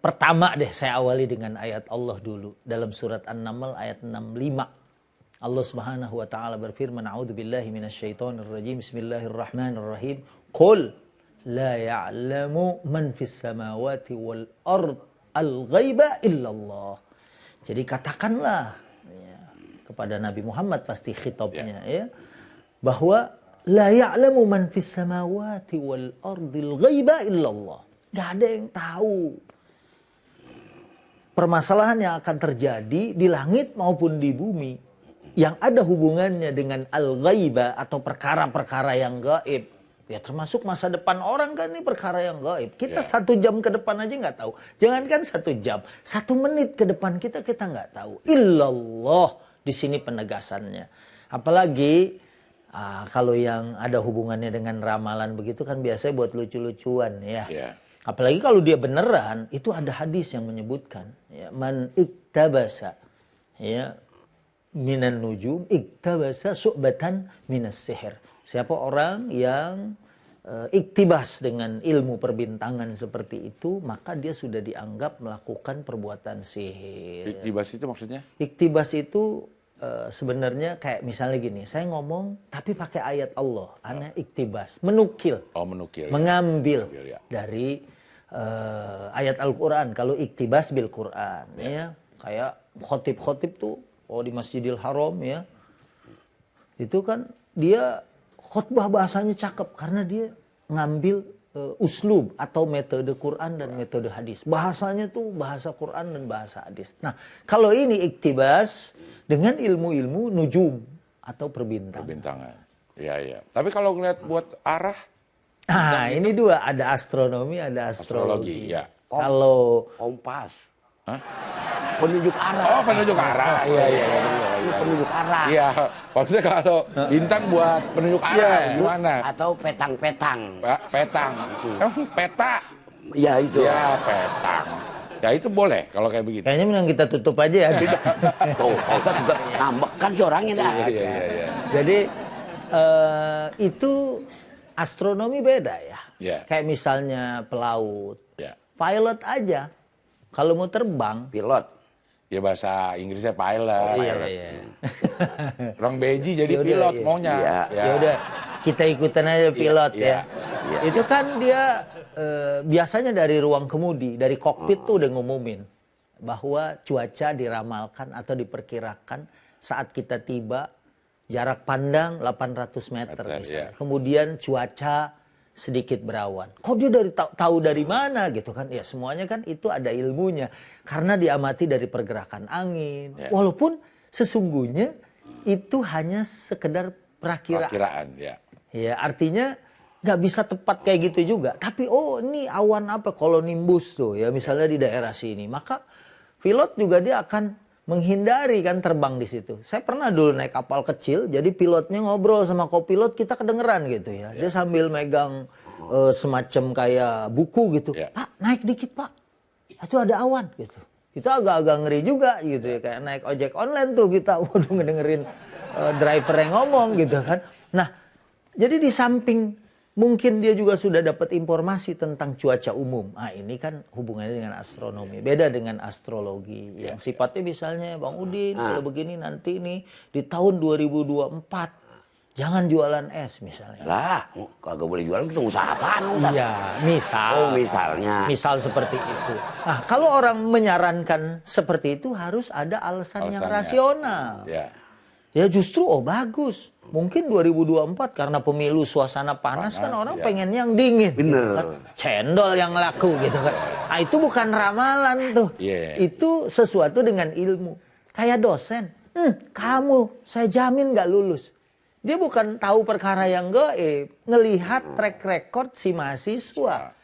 Pertama deh saya awali dengan ayat Allah dulu. Dalam surat An-Naml ayat 65. Allah Subhanahu wa taala berfirman, "A'udzubillahi minasyaitonirrajim. Bismillahirrahmanirrahim. Qul la ya'lamu man fis samawati wal ard al-ghaiba illallah." Jadi katakanlah ya, kepada Nabi Muhammad pasti khitabnya ya, bahwa la ya'lamu man fis samawati wal ardil ghaiba illallah. Gak ada yang tahu permasalahan yang akan terjadi di langit maupun di bumi yang ada hubungannya dengan al-ghaiba atau perkara-perkara yang gaib. Ya termasuk masa depan orang kan ini perkara yang gaib. Kita 1 jam ke depan aja nggak tahu. Jangankan 1 jam, 1 menit ke depan kita nggak tahu. Illallah di sini penegasannya. Apalagi kalau yang ada hubungannya dengan ramalan begitu kan biasanya buat lucu-lucuan ya. Apalagi kalau dia beneran, itu ada hadis yang menyebutkan ya, man iktabasa ya minan nujum iktabasa su'batan minas sihir. Siapa orang yang iktibas dengan ilmu perbintangan seperti itu, maka dia sudah dianggap melakukan perbuatan sihir. Iktibas itu maksudnya? Iktibas itu sebenarnya kayak misalnya gini, saya ngomong tapi pakai ayat Allah, ana iktibas, menukil. Oh, menukil. Mengambil ya. dari ayat Al-Quran. Kalau iktibas bil Quran ya. Kayak khotib-khotib tuh di Masjidil Haram ya, itu kan dia khutbah bahasanya cakep karena dia ngambil uslub atau metode Quran dan metode hadis. Bahasanya tuh bahasa Quran dan bahasa hadis. Nah kalau ini iktibas dengan ilmu-ilmu nujum atau perbintangan. Ya. Tapi kalau ngeliat buat arah, ini dua, ada astronomi, ada astrologi. Ya. Kalau kompas, Hah? penunjuk arah. Oh, penunjuk arah. Iya. Penunjuk arah. Iya, maksudnya kalau bintang buat penunjuk arah gimana? Atau petang-petang. Petang. Peta. Ya itu. Ya, petang. Ya itu boleh kalau kayak begitu. kayaknya mending kita tutup aja ya. Tuh, Ustaz juga ngambek kan si orangnya dah. Iya. Jadi itu astronomi beda ya. Kayak misalnya pelaut, pilot aja. Kalau mau terbang, Pilot. Ya bahasa Inggrisnya pilot. Iya. Orang beji jadi pilot maunya. Ya udah, kita ikutan aja pilot ya. Itu kan dia biasanya dari ruang kemudi, dari kokpit tuh udah ngumumin bahwa cuaca diramalkan atau diperkirakan saat kita tiba jarak pandang 800 meter misalnya. Kemudian cuaca sedikit berawan. Kok dia tahu dari mana gitu kan? Ya semuanya kan itu ada ilmunya. Karena diamati dari pergerakan angin. Walaupun sesungguhnya itu hanya sekedar perakiraan. Ya artinya nggak bisa tepat kayak gitu juga. Tapi ini awan apa? Kolonimbus tuh ya misalnya di daerah sini. Maka pilot juga dia akan menghindari kan terbang di situ. Saya pernah dulu naik kapal kecil, jadi pilotnya ngobrol sama kopilot, kita kedengeran gitu ya. Dia sambil megang semacam kayak buku gitu. Pak, naik dikit pak, itu ada awan gitu. Itu agak-agak ngeri juga gitu ya, kayak naik ojek online tuh kita, waduh ngedengerin driver yang ngomong gitu kan. Nah, jadi di samping mungkin dia juga sudah dapat informasi tentang cuaca umum. Ini kan hubungannya dengan astronomi. Beda dengan astrologi. Yang sifatnya misalnya Bang Udin, kalau begini nanti nih di tahun 2024. Jangan jualan es misalnya. Lah, kagak boleh jualan, kita usaha apaan? Iya, misal. Misalnya. Misal seperti itu. Nah, kalau orang menyarankan seperti itu harus ada alasan yang rasional. Ya justru bagus. Mungkin 2024 karena pemilu suasana panas kan orang pengen yang dingin. Bener. Gitu kan? Cendol yang laku gitu kan. Itu bukan ramalan tuh. Itu sesuatu dengan ilmu. Kayak dosen. Kamu saya jamin gak lulus. Dia bukan tahu perkara yang gaib. Ngelihat track record si mahasiswa.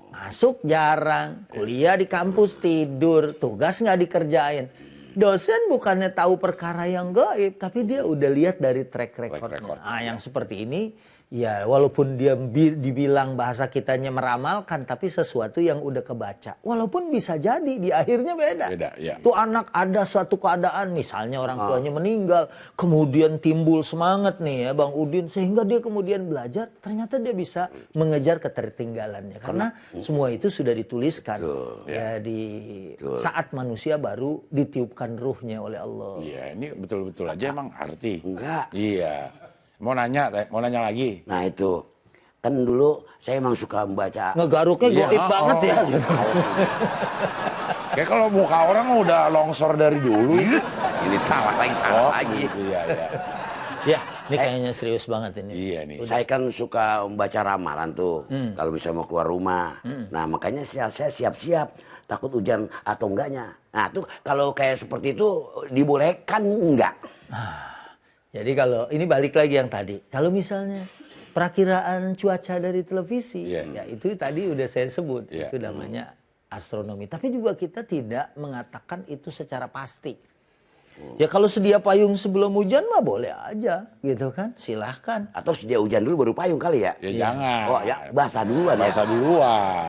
Masuk jarang. Kuliah di kampus tidur. Tugas gak dikerjain. Dosen bukannya tahu perkara yang gaib, tapi dia udah lihat dari track recordnya. Yang seperti ini Ya, walaupun dia dibilang bahasa kitanya meramalkan, tapi sesuatu yang udah kebaca. Walaupun bisa jadi di akhirnya beda. Ya. Tuh anak ada suatu keadaan, misalnya orang tuanya meninggal, kemudian timbul semangat nih ya Bang Udin, sehingga dia kemudian belajar, ternyata dia bisa mengejar ketertinggalannya. Karena semua itu sudah dituliskan ya di saat manusia baru ditiupkan ruhnya oleh Allah. Iya, ini betul-betul aja emang arti. Enggak. Iya. Mau nanya lagi. Nah itu, kan dulu saya emang suka membaca. Ngegaruknya goib banget ya. Kayak kalau muka orang udah longsor dari dulu. Ini salah lagi. Gitu, ya. Ya, ini kayaknya serius banget ini. Iya nih. Saya kan suka membaca ramalan tuh, kalau misalnya mau keluar rumah. Nah makanya saya siap-siap, takut hujan atau enggaknya. Nah tuh kalau kayak seperti itu dibolehkan enggak? Jadi kalau ini balik lagi yang tadi, kalau misalnya perakiraan cuaca dari televisi, ya itu tadi udah saya sebut, itu namanya astronomi. Tapi juga kita tidak mengatakan itu secara pasti. Ya kalau sedia payung sebelum hujan mah boleh aja, gitu kan? Silahkan. Atau sedia hujan dulu baru payung kali ya? Ya jangan. Oh ya basah duluan ya. Basah duluan.